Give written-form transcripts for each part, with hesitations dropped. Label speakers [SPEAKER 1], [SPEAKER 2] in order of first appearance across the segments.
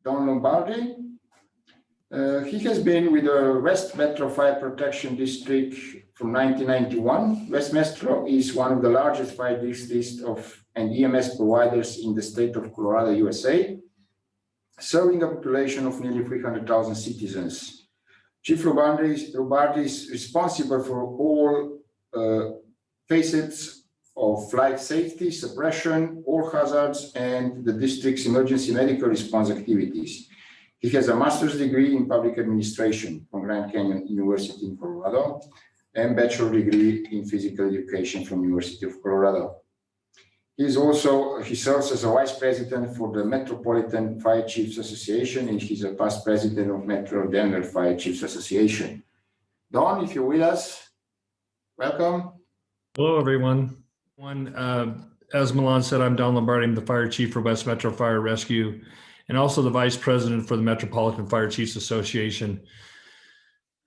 [SPEAKER 1] Don Lombardi. He has been with the West Metro Fire Protection District from 1991. West Metro is one of the largest fire districts and EMS providers in the state of Colorado, USA, serving a population of nearly 300,000 citizens. Chief Lombardi is responsible for all facets of flight safety, suppression, all hazards, and the district's emergency medical response activities. He has a master's degree in public administration from Grand Canyon University in Colorado and bachelor degree in physical education from University of Colorado. He serves as a vice president for the Metropolitan Fire Chiefs Association, and he's a past president of Metro Denver Fire Chiefs Association. Don, if you're with us, welcome.
[SPEAKER 2] Hello, everyone. As Milan said, I'm Don Lombardi. I'm the fire chief for West Metro Fire Rescue, and also the vice president for the Metropolitan Fire Chiefs Association.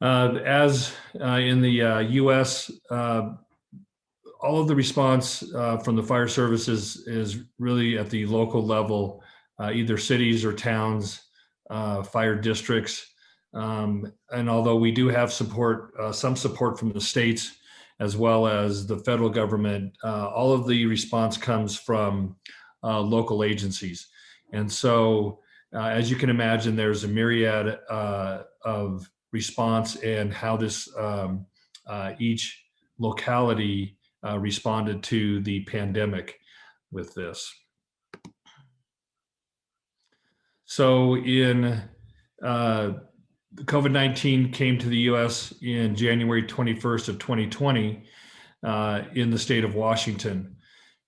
[SPEAKER 2] As in the U.S., all of the response from the fire services is really at the local level, either cities or towns, fire districts. And although we do have support, some support from the states as well as the federal government, all of the response comes from local agencies. And so, as you can imagine, there's a myriad of response and how this each locality responded to the pandemic with this. So in COVID-19 came to the US in January 21st of 2020 in the state of Washington.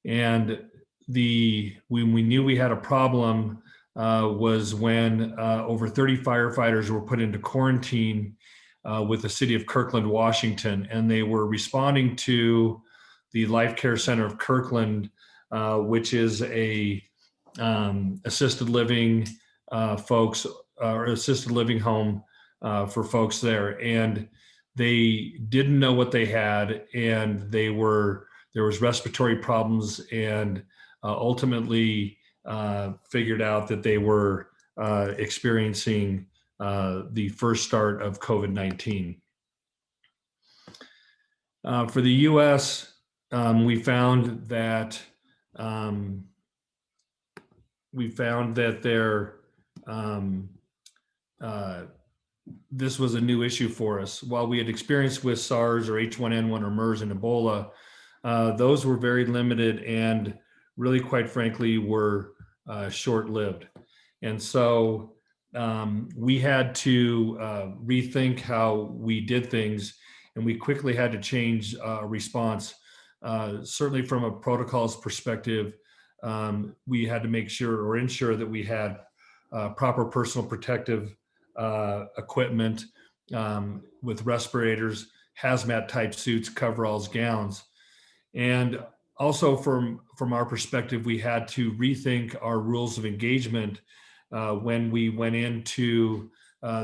[SPEAKER 2] And when we knew we had a problem was when over 30 firefighters were put into quarantine with the city of Kirkland, Washington, and they were responding to the Life Care Center of Kirkland, which is a assisted living folks or assisted living home for folks there. And they didn't know what they had, and there was respiratory problems, and ultimately figured out that they were experiencing the first start of COVID-19. For the US, we found that this was a new issue for us. While we had experience with SARS or H1N1 or MERS and Ebola, those were very limited and really, quite frankly, were short-lived. And so we had to rethink how we did things, and we quickly had to change response. Certainly from a protocols perspective, we had to make sure or ensure that we had proper personal protective equipment with respirators, hazmat type suits, coveralls, gowns. And also from our perspective, we had to rethink our rules of engagement when we went into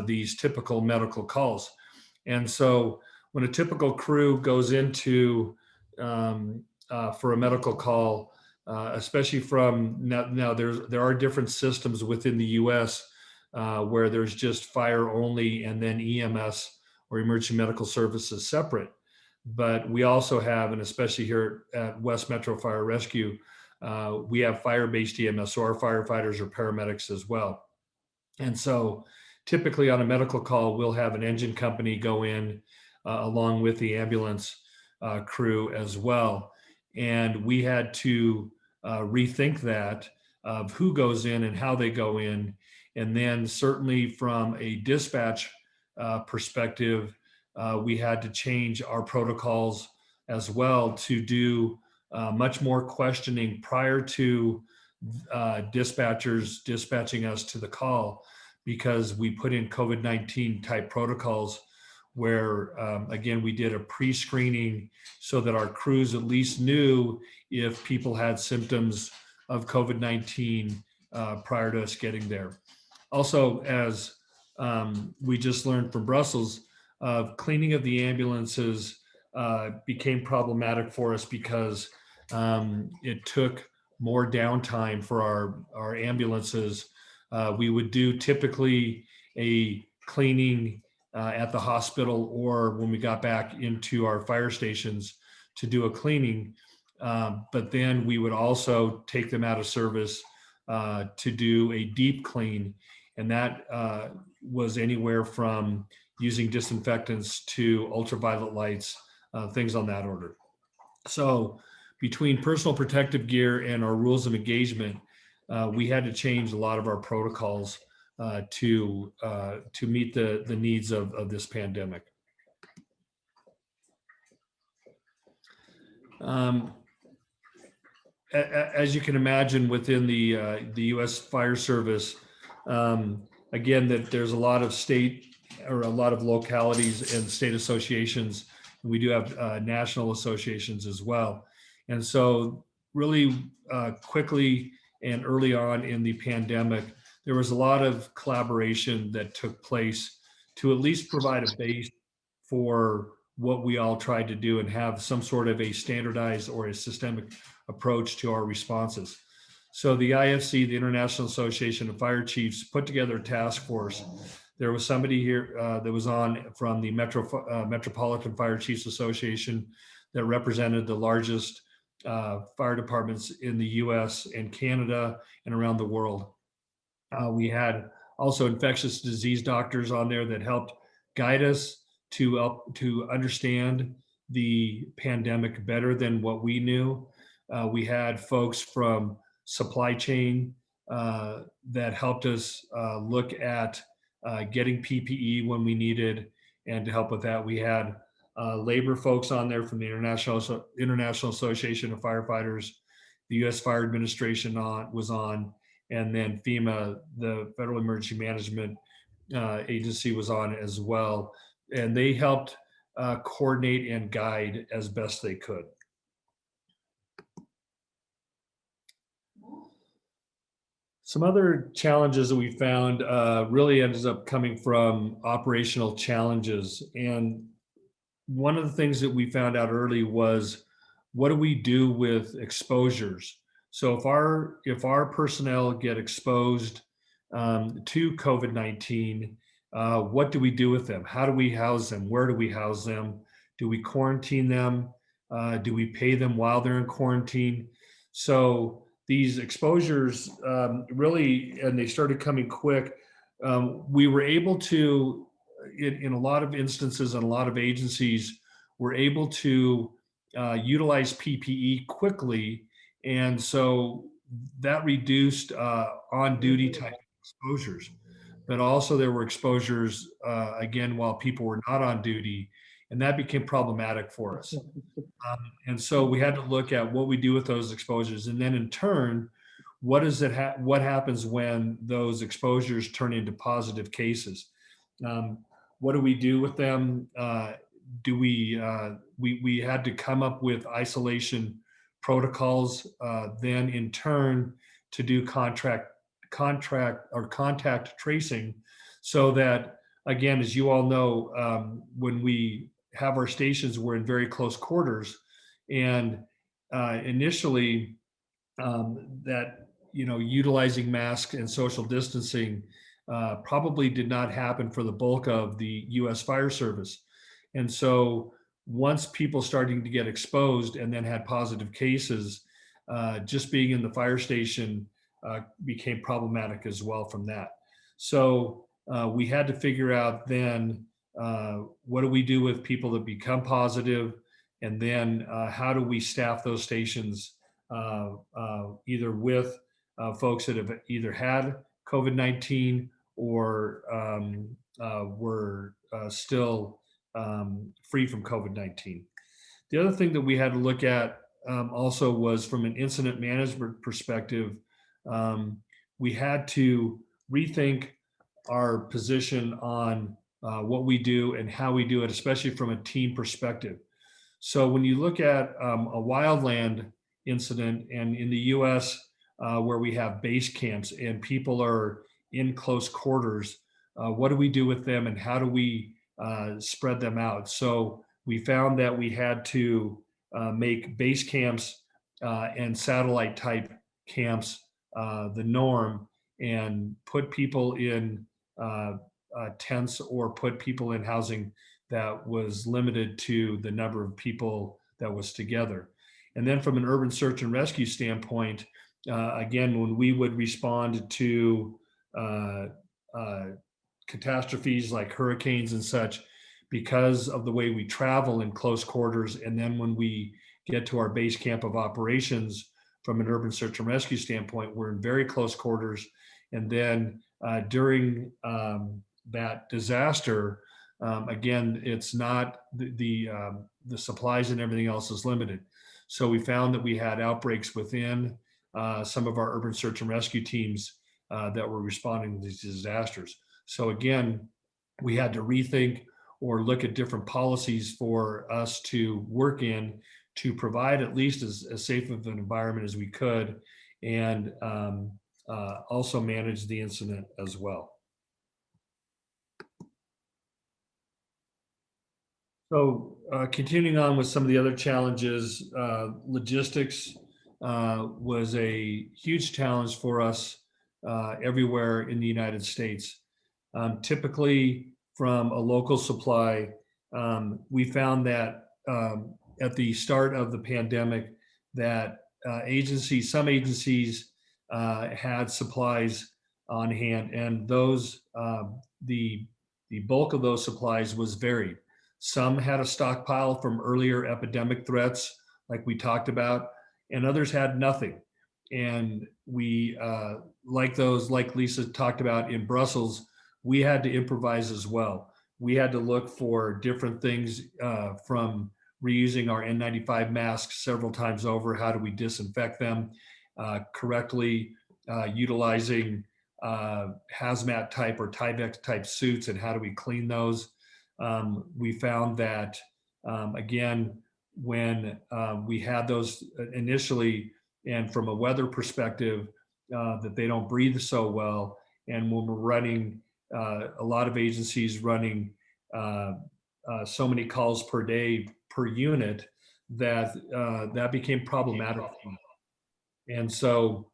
[SPEAKER 2] these typical medical calls. And so when a typical crew goes into for a medical call, especially from now there are different systems within the US where there's just fire only and then EMS or emergency medical services separate. But we also have, and especially here at West Metro Fire Rescue, we have fire-based EMS, so our firefighters are paramedics as well. And so typically on a medical call, we'll have an engine company go in along with the ambulance crew as well. And we had to rethink that of who goes in and how they go in. And then certainly from a dispatch perspective, we had to change our protocols as well to do much more questioning prior to dispatchers dispatching us to the call, because we put in COVID-19 type protocols where, again, we did a pre-screening so that our crews at least knew if people had symptoms of COVID-19 prior to us getting there. Also, as we just learned from Brussels, cleaning of the ambulances became problematic for us because it took more downtime for our ambulances We would do typically a cleaning at the hospital, or when we got back into our fire stations to do a cleaning. But then we would also take them out of service to do a deep clean. And that was anywhere from using disinfectants to ultraviolet lights, things on that order. So between personal protective gear and our rules of engagement, we had to change a lot of our protocols to meet the needs of this pandemic. As you can imagine, within the U.S. Fire Service, again, that there's a lot of state or a lot of localities and state associations. We do have national associations as well. And so really quickly and early on in the pandemic, there was a lot of collaboration that took place to at least provide a base for what we all tried to do and have some sort of a standardized or a systemic approach to our responses. So the IFC, the International Association of Fire Chiefs, put together a task force. There was somebody here that was on from the Metropolitan Fire Chiefs Association that represented the largest fire departments in the US and Canada and around the world. We had also infectious disease doctors on there that helped guide us to understand the pandemic better than what we knew. We had folks from supply chain that helped us look at getting PPE when we needed, and to help with that, we had labor folks on there from the International Association of Firefighters, the U.S. Fire Administration was on, and then FEMA, the Federal Emergency Management Agency, was on as well. And they helped coordinate and guide as best they could. Some other challenges that we found really ended up coming from operational challenges. And one of the things that we found out early was, what do we do with exposures? So if our personnel get exposed to COVID-19, what do we do with them? How do we house them? Where do we house them? Do we quarantine them? Do we pay them while they're in quarantine? So these exposures really, and they started coming quick. We were able to, in a lot of instances and a lot of agencies, were able to utilize PPE quickly. And so that reduced on-duty type exposures. But also there were exposures, again, while people were not on duty, and that became problematic for us. And so we had to look at what we do with those exposures, and then in turn, what happens when those exposures turn into positive cases? What do we do with them? We had to come up with isolation protocols, then in turn to do contact tracing, so that, again, as you all know, when we have our stations, we're in very close quarters, and initially that, utilizing masks and social distancing probably did not happen for the bulk of the U.S. Fire Service. And so once people starting to get exposed and then had positive cases, just being in the fire station became problematic as well from that. So we had to figure out then, what do we do with people that become positive? And then how do we staff those stations either with folks that have either had COVID-19 or were still free from COVID-19. The other thing that we had to look at also was, from an incident management perspective, we had to rethink our position on what we do and how we do it, especially from a team perspective. So when you look at a wildland incident, and in the US, where we have base camps and people are in close quarters, what do we do with them and how do we spread them out? So we found that we had to make base camps and satellite type camps the norm, and put people in tents or put people in housing that was limited to the number of people that was together. And then from an urban search and rescue standpoint, again, when we would respond to uh, uh, catastrophes like hurricanes and such, because of the way we travel in close quarters, and then when we get to our base camp of operations from an urban search and rescue standpoint, we're in very close quarters. And then during that disaster, again, it's not the supplies and everything else is limited. So we found that we had outbreaks within some of our urban search and rescue teams that were responding to these disasters. So again, we had to rethink or look at different policies for us to work in to provide at least as safe of an environment as we could, and also manage the incident as well. So continuing on with some of the other challenges, logistics was a huge challenge for us everywhere in the United States. Typically from a local supply, we found that at the start of the pandemic that some agencies had supplies on hand, and those the bulk of those supplies was varied. Some had a stockpile from earlier epidemic threats, like we talked about, and others had nothing. And we, like Lisa talked about in Brussels, we had to improvise as well. We had to look for different things from reusing our N95 masks several times over. How do we disinfect them correctly, utilizing hazmat type or Tyvek type suits, and how do we clean those? We found that, again, when we had those initially, and from a weather perspective, that they don't breathe so well. And when we're running, a lot of agencies running so many calls per day per unit, that that became problematic. And so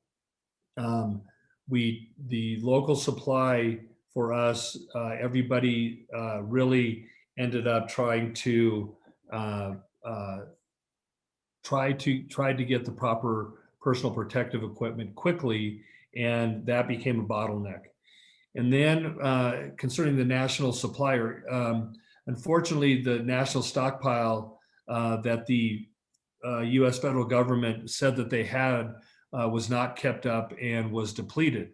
[SPEAKER 2] the local supply for us, everybody really ended up trying to try to get the proper personal protective equipment quickly, and that became a bottleneck. And then concerning the national supplier, unfortunately, the national stockpile that the U.S. federal government said that they had was not kept up and was depleted.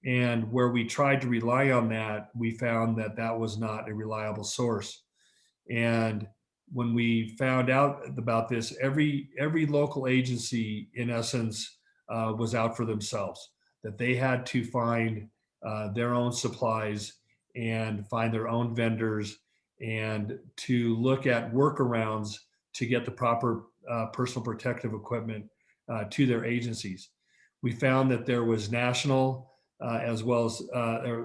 [SPEAKER 2] And where we tried to rely on that, we found that that was not a reliable source. And when we found out about this, every local agency, in essence, was out for themselves, that they had to find their own supplies and find their own vendors, and to look at workarounds to get the proper personal protective equipment to their agencies. We found that there was national as well as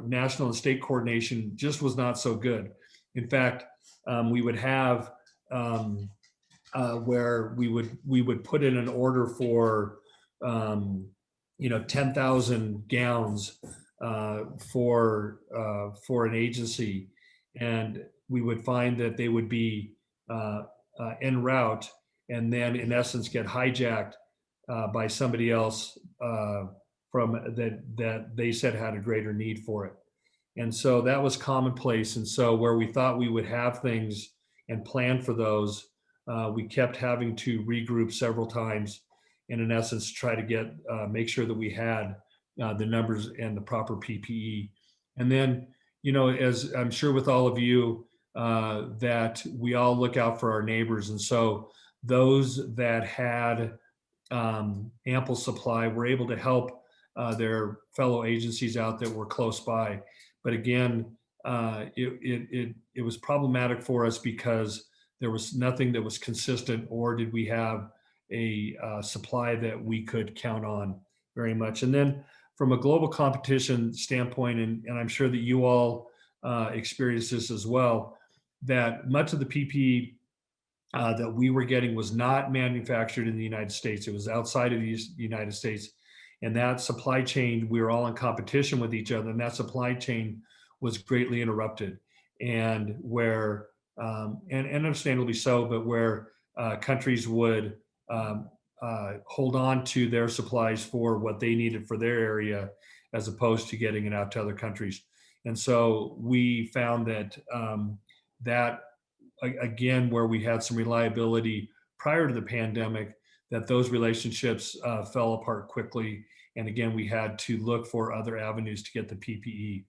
[SPEAKER 2] national and state coordination just was not so good. In fact, we would have where we would put in an order for 10,000 gowns for an agency, and we would find that they would be en route, and then in essence get hijacked by somebody else from that they said had a greater need for it. And so that was commonplace. And so where we thought we would have things and plan for those, we kept having to regroup several times, and in essence try to get make sure that we had the numbers and the proper PPE. And then, as I'm sure with all of you, that we all look out for our neighbors. And so those that had ample supply were able to help their fellow agencies out that were close by. But again, it was problematic for us because there was nothing that was consistent, or did we have a supply that we could count on very much. And then from a global competition standpoint, and I'm sure that you all experienced this as well, that much of the PPE that we were getting was not manufactured in the United States. It was outside of the United States. And that supply chain, we were all in competition with each other, and that supply chain was greatly interrupted. And where, and understandably so, but where countries would hold on to their supplies for what they needed for their area, as opposed to getting it out to other countries. And so we found that that again, where we had some reliability prior to the pandemic, that those relationships fell apart quickly. And again, we had to look for other avenues to get the PPE.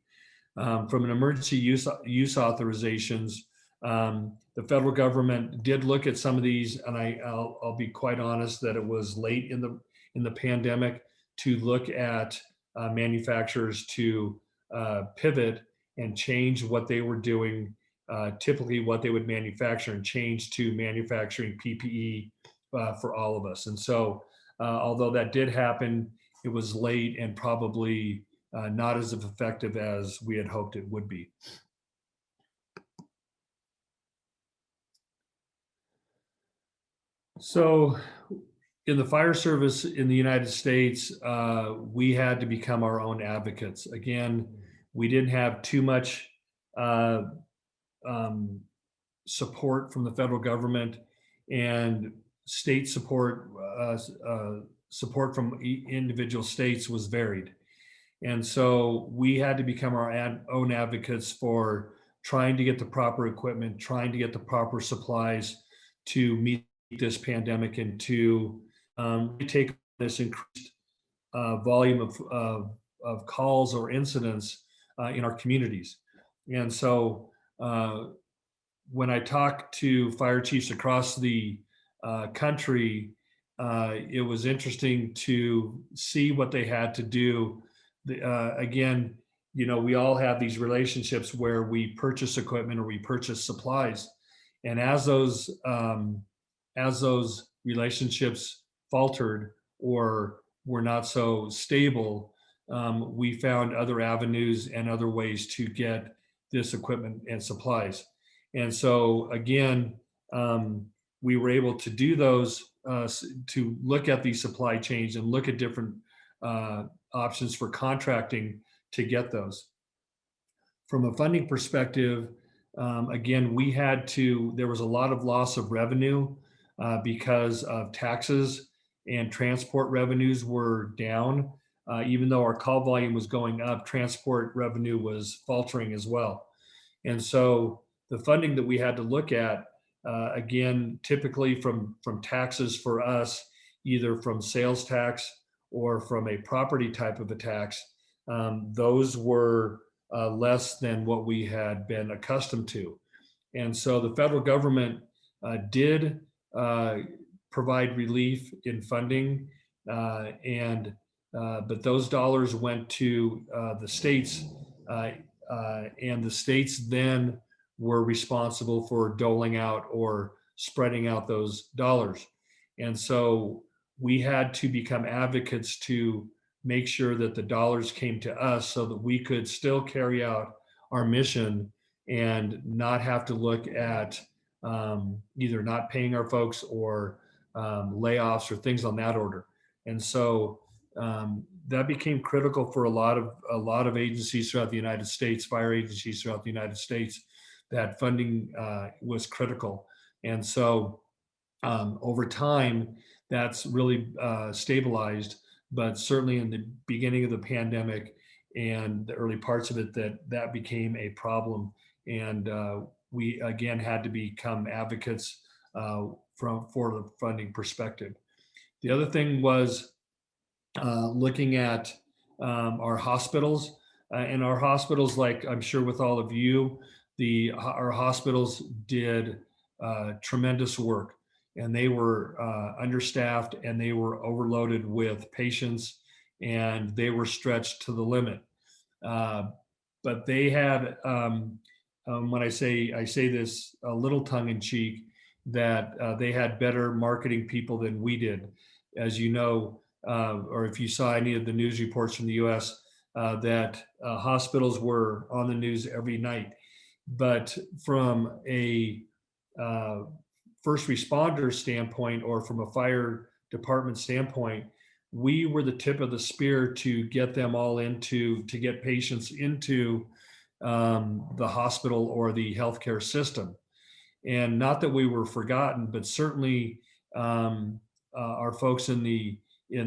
[SPEAKER 2] From an emergency use authorizations, the federal government did look at some of these, and I'll be quite honest that it was late in the pandemic to look at manufacturers to pivot and change what they were doing, typically what they would manufacture, and change to manufacturing PPE for all of us. And so, although that did happen, it was late and probably not as effective as we had hoped it would be. So in the fire service in the United States, we had to become our own advocates. Again, we didn't have too much uh, um, support from the federal government, and state support, support from individual states was varied. And so we had to become our own advocates for trying to get the proper equipment, trying to get the proper supplies to meet this pandemic, and to take this increased volume of calls or incidents in our communities. And so when I talk to fire chiefs across the country, it was interesting to see what they had to do. Again, you know, we all have these relationships where we purchase equipment or we purchase supplies, and as those relationships faltered or were not so stable, we found other avenues and other ways to get this equipment and supplies. And so again, we were able to do those, to look at these supply chains and look at different options for contracting to get those. From a funding perspective, again, there was a lot of loss of revenue because of taxes, and transport revenues were down. Even though our call volume was going up, transport revenue was faltering as well. And so the funding that we had to look at, again, typically from taxes for us, either from sales tax or from a property type of a tax, those were less than what we had been accustomed to. And so the federal government did provide relief in funding, but those dollars went to the states, and the states then were responsible for doling out or spreading out those dollars. And so we had to become advocates to make sure that the dollars came to us so that we could still carry out our mission and not have to look at either not paying our folks or layoffs or things on that order. And so that became critical for a lot of agencies throughout the United States, fire agencies throughout the United States. That funding was critical. And so over time, that's really stabilized, but certainly in the beginning of the pandemic and the early parts of it, that became a problem. And we again had to become advocates for the funding perspective. The other thing was looking at our hospitals, and our hospitals, like I'm sure with all of you, our hospitals did tremendous work, and they were understaffed, and they were overloaded with patients, and they were stretched to the limit. But they had, when I say this a little tongue in cheek, that they had better marketing people than we did. As you know, or if you saw any of the news reports from the US, that hospitals were on the news every night. But from a first responder standpoint, or from a fire department standpoint, we were the tip of the spear to get them all to get patients into the hospital or the healthcare system. And not that we were forgotten, but certainly our folks in the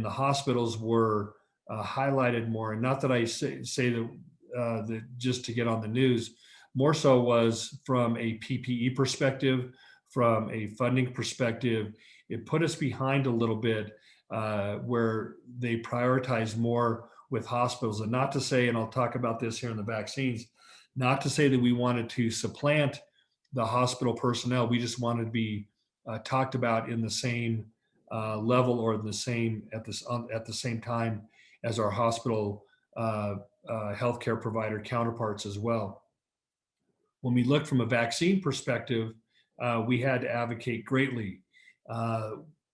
[SPEAKER 2] hospitals were highlighted more. And not that I say that just to get on the news, more so was from a PPE perspective, from a funding perspective. It put us behind a little bit where they prioritize more with hospitals. And not to say, and I'll talk about this here in the vaccines, not to say that we wanted to supplant the hospital personnel. We just wanted to be talked about in the same level or the same at the same time as our hospital healthcare provider counterparts as well. When we look from a vaccine perspective, we had to advocate greatly.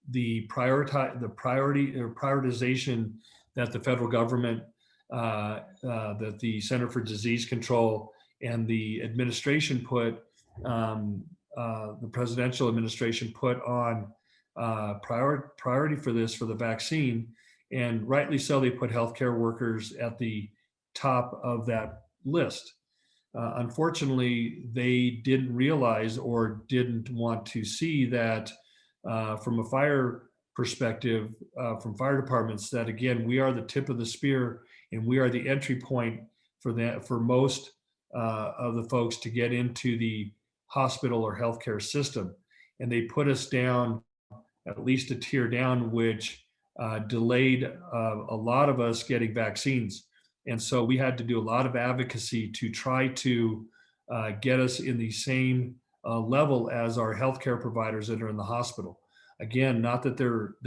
[SPEAKER 2] The prioritization that the federal government, that the Center for Disease Control and the administration put, the presidential administration put on priority for this, for the vaccine, and rightly so, they put healthcare workers at the top of that list. Unfortunately, they didn't realize or didn't want to see that from a fire perspective, from fire departments, that again, we are the tip of the spear and we are the entry point for that, for most of the folks to get into the hospital or healthcare system. And they put us down at least a tier down, which delayed a lot of us getting vaccines. And so we had to do a lot of advocacy to try to get us in the same level as our healthcare providers that are in the hospital. Again, not that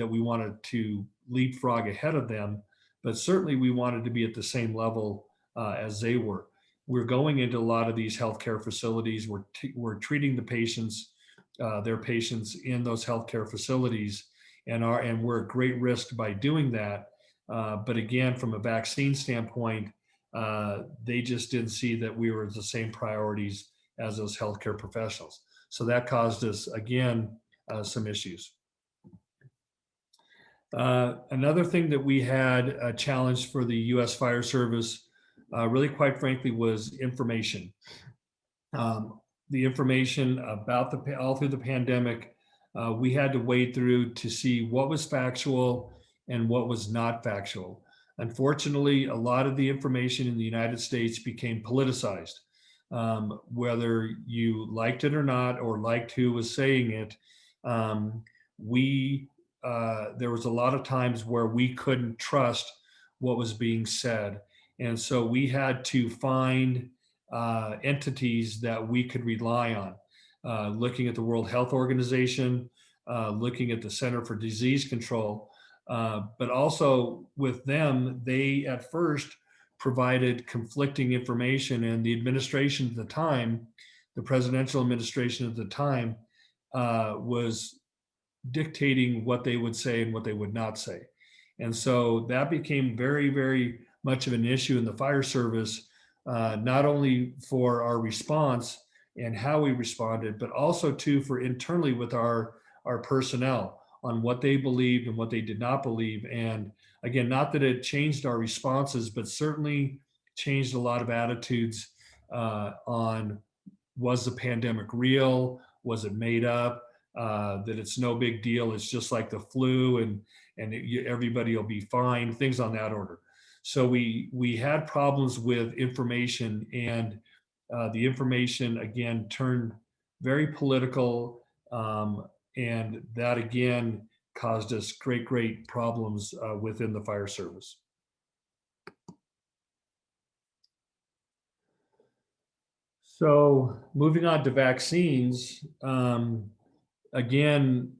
[SPEAKER 2] we wanted to leapfrog ahead of them, but certainly we wanted to be at the same level as they were. We're going into a lot of these healthcare facilities. We're treating the patients, their patients in those healthcare facilities, and we're at great risk by doing that. But again, from a vaccine standpoint, they just didn't see that we were the same priorities as those healthcare professionals. So that caused us, again, some issues. Another thing that we had a challenge for the U.S. Fire Service, really quite frankly, was information. The information about all through the pandemic, we had to wade through to see what was factual and what was not factual. Unfortunately, a lot of the information in the United States became politicized. Whether you liked it or not, or liked who was saying it, there was a lot of times where we couldn't trust what was being said. And so we had to find entities that we could rely on, looking at the World Health Organization, looking at the Center for Disease Control, but also with them, they at first provided conflicting information, and the administration at the time, the presidential administration at the time, was dictating what they would say and what they would not say. And so that became very, very much of an issue in the fire service, not only for our response and how we responded, but also too for internally with our personnel on what they believed and what they did not believe. And again, not that it changed our responses, but certainly changed a lot of attitudes on, was the pandemic real? Was it made up? That it's no big deal. It's just like the flu, and everybody will be fine, things on that order. So we had problems with information, and the information again turned very political, and that again caused us great problems within the fire service. So moving on to vaccines, again,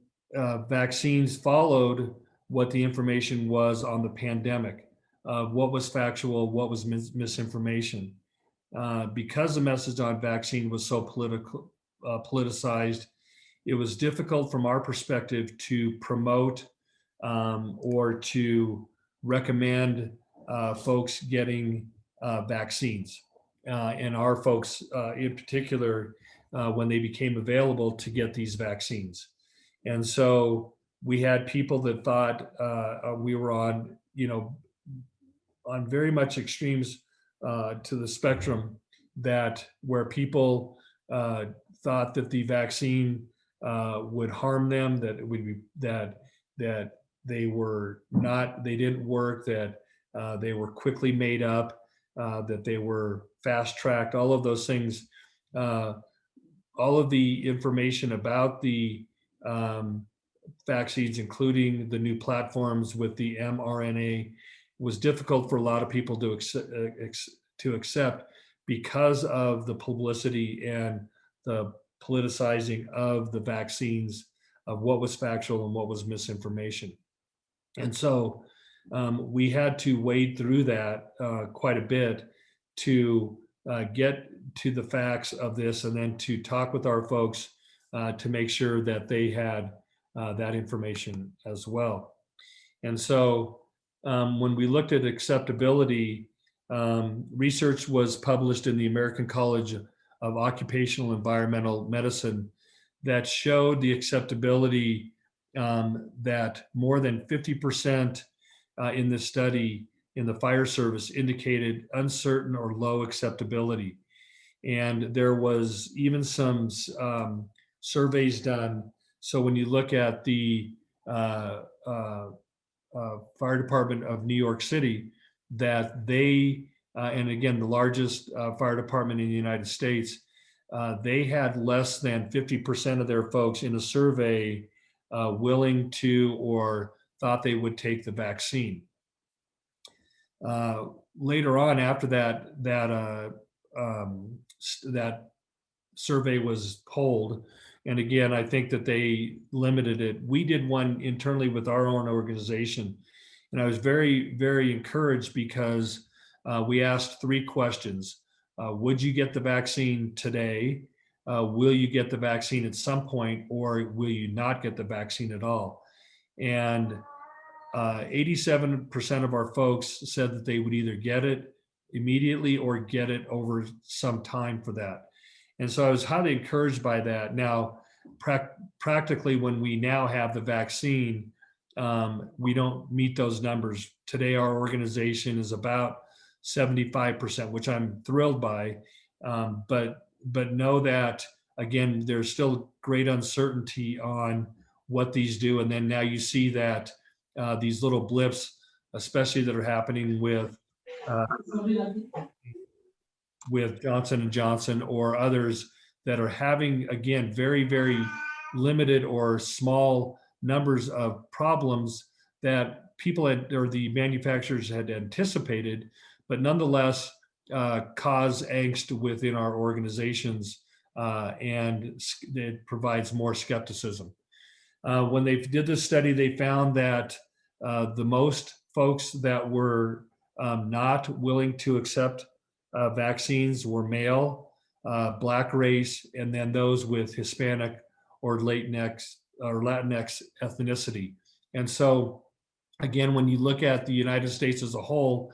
[SPEAKER 2] vaccines followed what the information was on the pandemic, what was factual, what was misinformation. Because the message on vaccine was so politicized, it was difficult from our perspective to promote or to recommend folks getting vaccines. And our folks in particular, when they became available to get these vaccines. And so we had people that thought we were on, on very much extremes to the spectrum, that where people thought that the vaccine would harm them, that it would be that they didn't work, that they were quickly made up, that they were fast tracked, all of those things. All of the information about the vaccines, including the new platforms with the mRNA, was difficult for a lot of people to accept because of the publicity and the politicizing of the vaccines, of what was factual and what was misinformation. And so we had to wade through that quite a bit to get to the facts of this, and then to talk with our folks to make sure that they had that information as well. And so when we looked at acceptability, research was published in the American College of Occupational Environmental Medicine that showed the acceptability, that more than 50% in this study in the fire service indicated uncertain or low acceptability. And there was even some surveys done. So when you look at the fire department of New York City, that they, and again, the largest fire department in the United States, they had less than 50% of their folks in a survey willing to or thought they would take the vaccine. Later on, after that survey was polled, and again, I think that they limited it. We did one internally with our own organization, and I was very, very encouraged because we asked 3 questions. Would you get the vaccine today? Will you get the vaccine at some point, or will you not get the vaccine at all? And 87% of our folks said that they would either get it immediately or get it over some time for that. And so I was highly encouraged by that. Now, practically, when we now have the vaccine, we don't meet those numbers. Today, our organization is about 75%, which I'm thrilled by. But know that, again, there's still great uncertainty on what these do. And then now you see that these little blips, especially that are happening with Johnson & Johnson or others that are having, again, very, very limited or small numbers of problems that people had, or the manufacturers had anticipated, but nonetheless cause angst within our organizations, and it provides more skepticism. When they did this study, they found that the most folks that were not willing to accept vaccines were male, Black race, and then those with Hispanic or Latinx ethnicity. And so, again, when you look at the United States as a whole,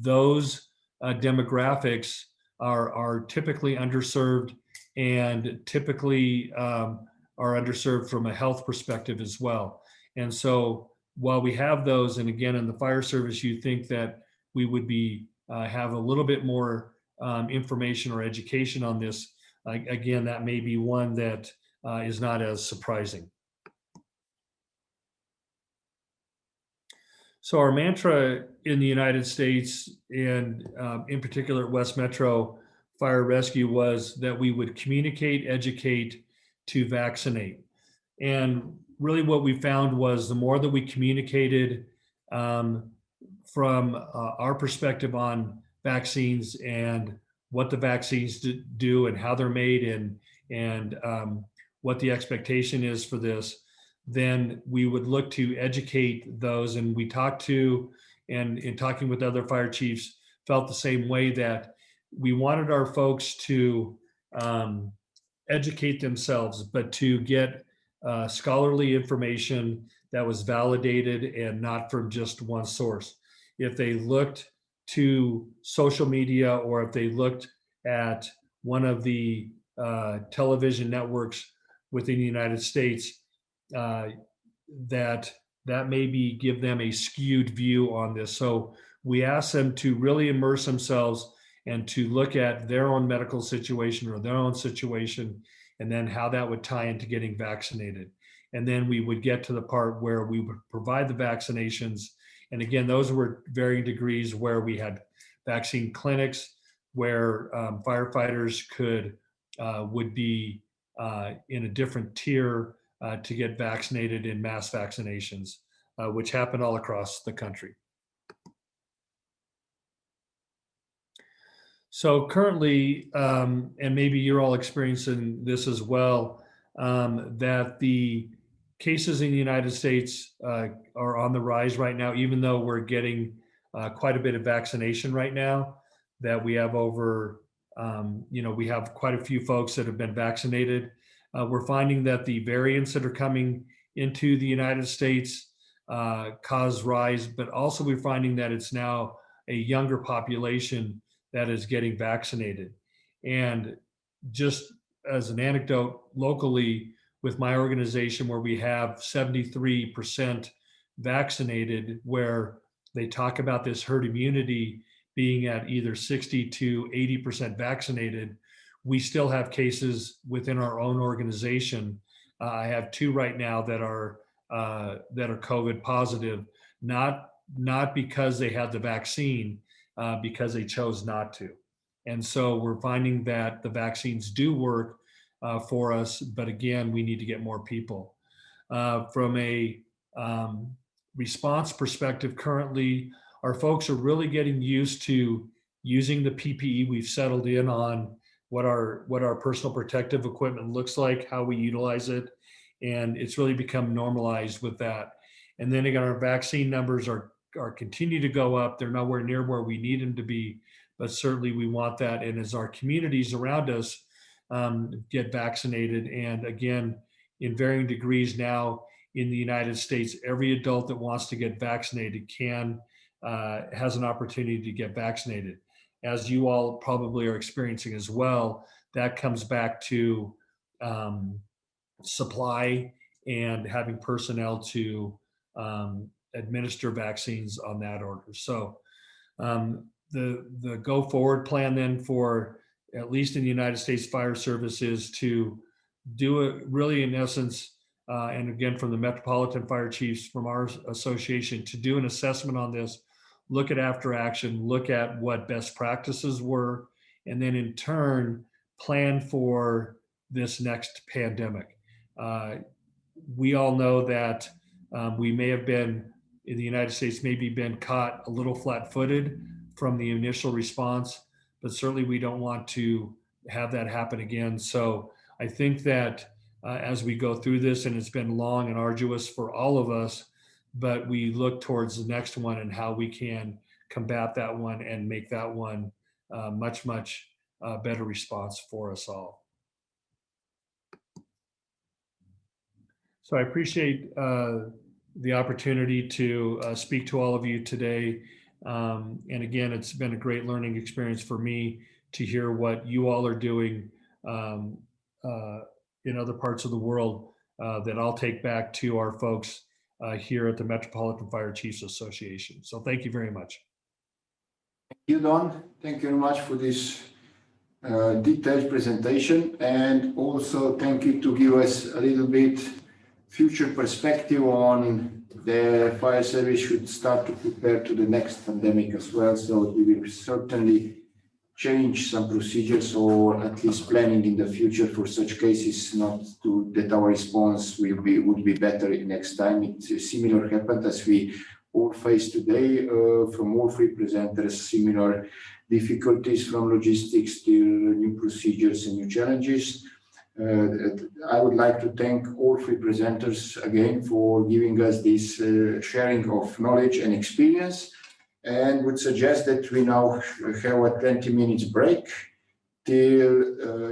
[SPEAKER 2] those demographics are typically underserved, and typically are underserved from a health perspective as well. And so while we have those, and again, in the fire service, you think that we would be have a little bit more information or education on this. Again, that may be one that is not as surprising. So our mantra in the United States, and in particular at West Metro Fire Rescue, was that we would communicate, educate, to vaccinate. And really what we found was the more that we communicated from our perspective on vaccines and what the vaccines do and how they're made, and what the expectation is for this, then we would look to educate those. And we talked to, and in talking with other fire chiefs, felt the same way, that we wanted our folks to educate themselves, but to get scholarly information that was validated and not from just one source. If they looked to social media, or if they looked at one of the television networks within the United States, that maybe give them a skewed view on this. So we ask them to really immerse themselves and to look at their own medical situation or their own situation, and then how that would tie into getting vaccinated. And then we would get to the part where we would provide the vaccinations. And again, those were varying degrees, where we had vaccine clinics where firefighters would be in a different tier to get vaccinated in mass vaccinations, which happened all across the country. So currently, and maybe you're all experiencing this as well, that the cases in the United States are on the rise right now, even though we're getting quite a bit of vaccination right now, that we have we have quite a few folks that have been vaccinated. We're finding that the variants that are coming into the United States cause rise, but also we're finding that it's now a younger population that is getting vaccinated. And just as an anecdote, locally with my organization, where we have 73% vaccinated, where they talk about this herd immunity being at either 60 to 80% vaccinated, we still have cases within our own organization. I have 2 right now that are COVID positive, not because they had the vaccine, because they chose not to. And so we're finding that the vaccines do work for us, but again, we need to get more people. From a response perspective, currently, our folks are really getting used to using the PPE. We've settled in on what our personal protective equipment looks like, how we utilize it, and it's really become normalized with that. And then again, our vaccine numbers are continue to go up. They're nowhere near where we need them to be, but certainly we want that. And as our communities around us get vaccinated, and again, in varying degrees now in the United States, every adult that wants to get vaccinated has an opportunity to get vaccinated. As you all probably are experiencing as well, that comes back to supply and having personnel to administer vaccines on that order. So the go forward plan then for, at least in the United States Fire Service, is to do it really in essence, and again from the Metropolitan Fire Chiefs from our association, to do an assessment on this, look at after action, look at what best practices were, and then in turn plan for this next pandemic. We all know that we may have been, in the United States, maybe been caught a little flat-footed from the initial response, but certainly we don't want to have that happen again. So I think that as we go through this, and it's been long and arduous for all of us, but we look towards the next one and how we can combat that one and make that one much better response for us all. So I appreciate the opportunity to speak to all of you today. And again, it's been a great learning experience for me to hear what you all are doing in other parts of the world that I'll take back to our folks here at the Metropolitan Fire Chiefs Association. So thank you very much.
[SPEAKER 1] Thank you, Don. Thank you very much for this detailed presentation, and also thank you to give us a little bit future perspective on the fire service should start to prepare to the next pandemic as well. So we will certainly change some procedures, or at least planning in the future for such cases, not to that our response would be better next time. It's similar happened as we all face today from all 3 presenters, similar difficulties from logistics to new procedures and new challenges. I would like to thank all 3 presenters again for giving us this sharing of knowledge and experience, and would suggest that we now have a 20 minutes break till